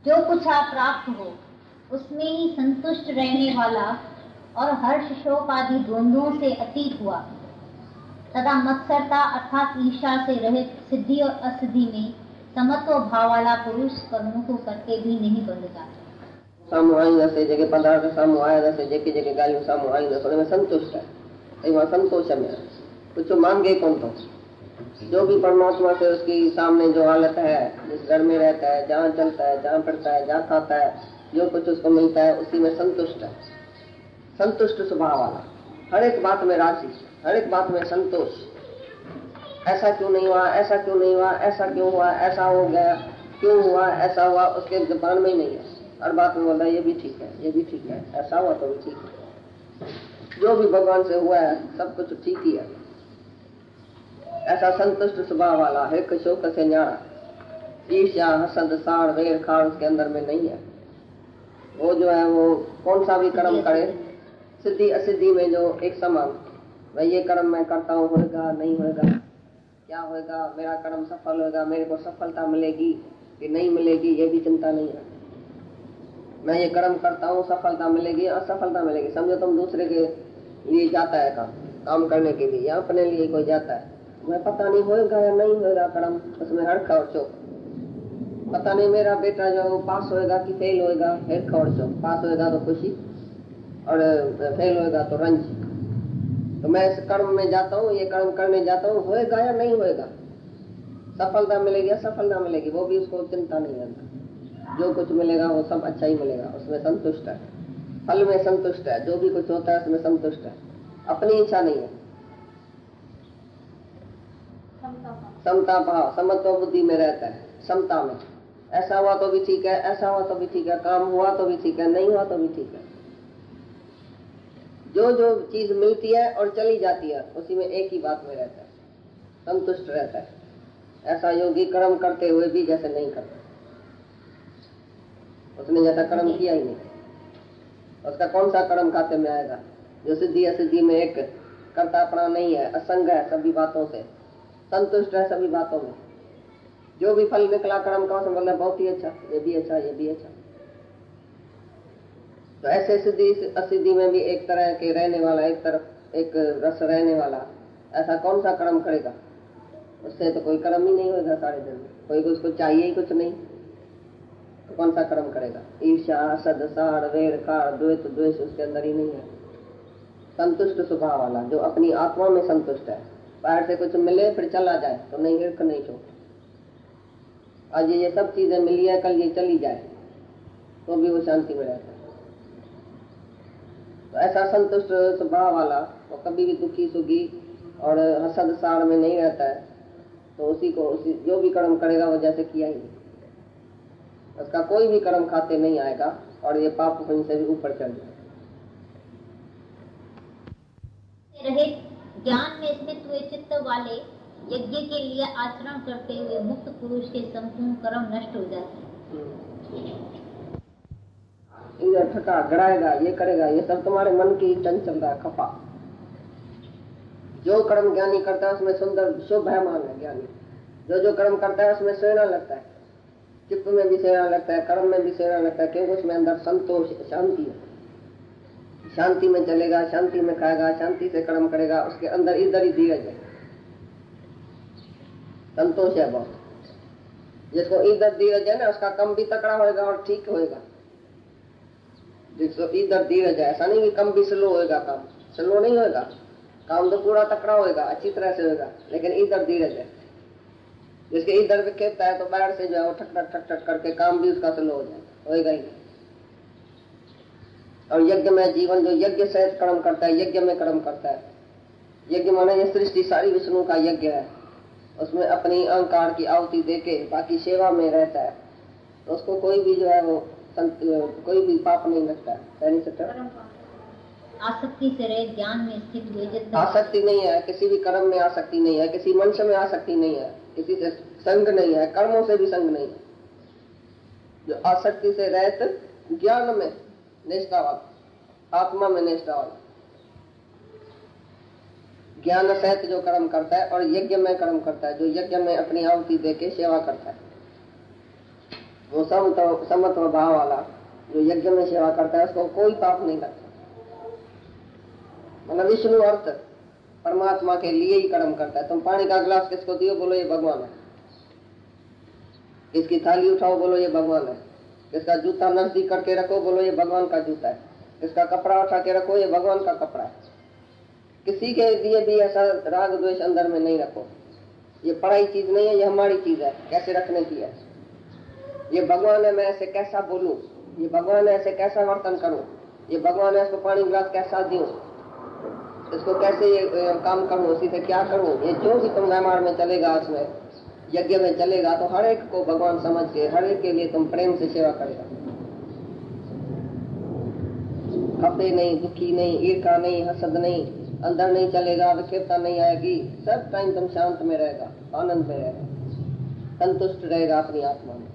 जो कुछ आप प्राप्त हो उसमें ही संतुष्ट रहने वाला और हर्ष शोक आदि द्वंद्वों से अतीत हुआ तथा मत्सरता अर्थात ईर्ष्या से रहित सिद्धि और असिद्धि में समत्व भाव वाला पुरुष कर्मों को करके भी नहीं बंधता। सामुआई से जगह पदार्थ सामुआय से जगह जगह गालियों सामुआई में संतुष्ट है, वहाँ संतोष है मेरा, कुछ मांगे कौन तो जो भी परमात्मा से उसकी सामने जो हालत है, जिस घर में रहता है, जहाँ चलता है, जहाँ पढ़ता है, जहाँ खाता है, जो कुछ उसको मिलता है उसी में संतुष्ट है, संतुष्ट स्वभाव वाला, हर एक बात में राशि, हर एक बात में संतोष। ऐसा क्यों नहीं हुआ, ऐसा क्यों नहीं हुआ, ऐसा क्यों हुआ, ऐसा हो गया, क्यों हुआ, ऐसा हुआ, उसके जबान में ही नहीं है, हर बात में बोलता है ये भी ठीक है, ये भी ठीक है, ऐसा हुआ तो भी ठीक है, जो भी भगवान से हुआ है सब कुछ ठीक ही है। ऐसा संतुष्ट स्वभाव वाला है, शोक से न्यारा, ईर्ष्या हसद साड़ वेर खाड़ उसके अंदर में नहीं है। वो जो है वो कौन सा भी कर्म करे सिद्धि असिद्धि में जो एक समान, भाई ये कर्म मैं करता हूँ, होगा नहीं होगा, क्या होगा, मेरा कर्म सफल होगा, मेरे को सफलता मिलेगी कि नहीं मिलेगी, ये भी चिंता नहीं है। मैं ये कर्म करता हूँ, सफलता मिलेगी असफलता मिलेगी, समझो तुम दूसरे के लिए जाता है काम करने के लिए या अपने लिए कोई जाता है, मैं पता नहीं होगा या नहीं होगा कर्म, उसमें हड़का और चौक, पता नहीं मेरा बेटा जो पास होएगा कि फेल होएगा, हड़का और चौक, पास होएगा तो खुशी और फेल होएगा तो रंज। तो मैं इस कर्म में जाता हूँ, ये कर्म करने जाता हूँ, होएगा या नहीं होएगा, सफलता मिलेगी या सफलता मिलेगी, वो भी उसको चिंता नहीं रहता, जो कुछ मिलेगा वो सब अच्छा ही मिलेगा, उसमें संतुष्ट है, फल में संतुष्ट है, जो भी कुछ होता है उसमें संतुष्ट है, अपनी इच्छा नहीं है। समता भाव समत्व बुद्धि में रहता है, समता में, ऐसा हुआ तो भी ठीक है, ऐसा हुआ तो भी ठीक है, काम हुआ तो भी ठीक है, नहीं हुआ तो भी ठीक है, जो जो चीज मिलती है और चली जाती है उसी में एक ही बात में रहता है, संतुष्ट रहता है। ऐसा योगी कर्म करते हुए भी जैसे नहीं करता, उसने जैसा कर्म किया ही नहीं, उसका कौन सा कर्म खाते में आएगा, जो सिद्धि असिद्धि में एक कर्तापना नहीं है, असंग है, सभी बातों से संतुष्ट है, सभी बातों में जो भी फल निकला कर्म का उसमें बोला बहुत ही अच्छा, ये भी अच्छा, ये भी अच्छा। तो ऐसे सिद्धि असिद्धि में भी एक तरह के रहने वाला, एक तरफ एक रस रहने वाला, ऐसा कौन सा कर्म करेगा, उससे तो कोई कर्म ही नहीं होगा सारे दिन में, कोई उसको चाहिए ही कुछ नहीं, तो कौन सा कर्म करेगा। ईर्ष्या हसद साड़ वेर खाड़ द्वेष द्वेष उसके अंदर ही नहीं है। संतुष्ट स्वभाव वाला जो अपनी आत्मा में संतुष्ट है, बाहर से कुछ मिले फिर चला जाए तो नहीं, हिरक नहीं छो, आज ये सब चीजें मिली है कल ये चली जाए तो भी वो शांति में रहता है। तो ऐसा संतुष्ट स्वभाव वाला वो कभी भी दुखी सुखी और हसद साड़ में नहीं रहता है, तो उसी जो भी कर्म करेगा वो जैसे किया ही नहीं, उसका कोई भी कर्म खाते नहीं आएगा और ये पाप पुण्य से भी ऊपर चढ़ जाए। ज्ञान में स्मित हुए चित्त वाले यज्ञ के लिए आचरण करते हुए मुक्त पुरुष के संपूर्ण कर्म नष्ट हो जाते हैं। इधर थका गड़ाएगा, ये करेगा, ये सब तुम्हारे मन की चंचलता खपा। जो कर्म ज्ञानी करता है उसमें सुंदर शुभ है मान है ज्ञानी, जो कर्म करता है उसमें सेना लगता है, चित्त में भी सेना लगता है, कर्म में भी सेना लगता है, क्योंकि उसमें अंदर संतोष शांति है, शांति में चलेगा, शांति में खाएगा, शांति से कर्म करेगा, उसके अंदर इधर ही धीरज है, संतोष है बहुत। जिसको इधर धीरज है ना उसका कम भी तकड़ा होएगा और ठीक होएगा, जिसको इधर धीरज है, ऐसा नहीं कि कम भी स्लो होएगा, काम स्लो नहीं होएगा, काम तो पूरा तकड़ा होएगा, अच्छी तरह से होएगा, लेकिन इधर धीरज है। जिसके इधर विखेपता है तो बाहर से जो है वो ठक ठक ठक ठक करके काम भी उसका स्लो हो जाएगा, होएगा ही नहीं। और यज्ञ में जीवन जो यज्ञ सहित कर्म करता है, यज्ञ में कर्म करता है, यज्ञ माने ये सृष्टि सारी विष्णु का यज्ञ है, उसमें अपनी अहंकार की आहुति देके बाकी सेवा में रहता है, तो उसको कोई भी जो है वो कोई भी पाप नहीं लगता है। आसक्ति से रहे ज्ञान में स्थित हुए, आसक्ति नहीं है, किसी भी कर्म में आसक्ति नहीं है, किसी मनुष्य में आसक्ति नहीं है, किसी से संग नहीं है, कर्मों से भी संग नहीं है, जो आसक्ति से रहते ज्ञान में निष्ठा वाला, आत्मा में निष्ठा वाला, ज्ञान सहित जो कर्म करता है और यज्ञ में कर्म करता है, जो यज्ञ में अपनी आहुति देके सेवा करता है, वो समत्व भाव वाला जो यज्ञ में सेवा करता है उसको कोई पाप नहीं लगता। मतलब विष्णु अर्थ परमात्मा के लिए ही कर्म करता है। तुम पानी का गिलास किसको दियो, बोलो ये भगवान है। किसकी थाली उठाओ, बोलो ये भगवान है। किसका जूता नजदीक करके रखो, बोलो ये भगवान का जूता है। किसका कपड़ा उठा के रखो, ये भगवान का कपड़ा है। किसी के लिए भी ऐसा राग द्वेष अंदर में नहीं रखो। ये पढ़ाई चीज नहीं है, ये हमारी चीज है, कैसे रखने की है। ये भगवान है, मैं ऐसे कैसा बोलूं, ये भगवान है, ऐसे कैसा वर्तन करूं, ये भगवान है, इसको पानी गिलास कैसा दूं, इसको कैसे ये काम करूं, इसी से क्या करूं। ये जो भी तुम रामायण में चलेगा, उसमें यज्ञ में चलेगा, तो हर एक को भगवान समझ के हर एक के लिए तुम प्रेम से सेवा करेगा। खपे नहीं, दुखी नहीं, ईर्षा नहीं, हसद नहीं, अंदर नहीं चलेगा, विक्षेपता नहीं आएगी। सब टाइम तुम शांत में रहेगा, आनंद में रहेगा, संतुष्ट रहेगा अपनी आत्मा में।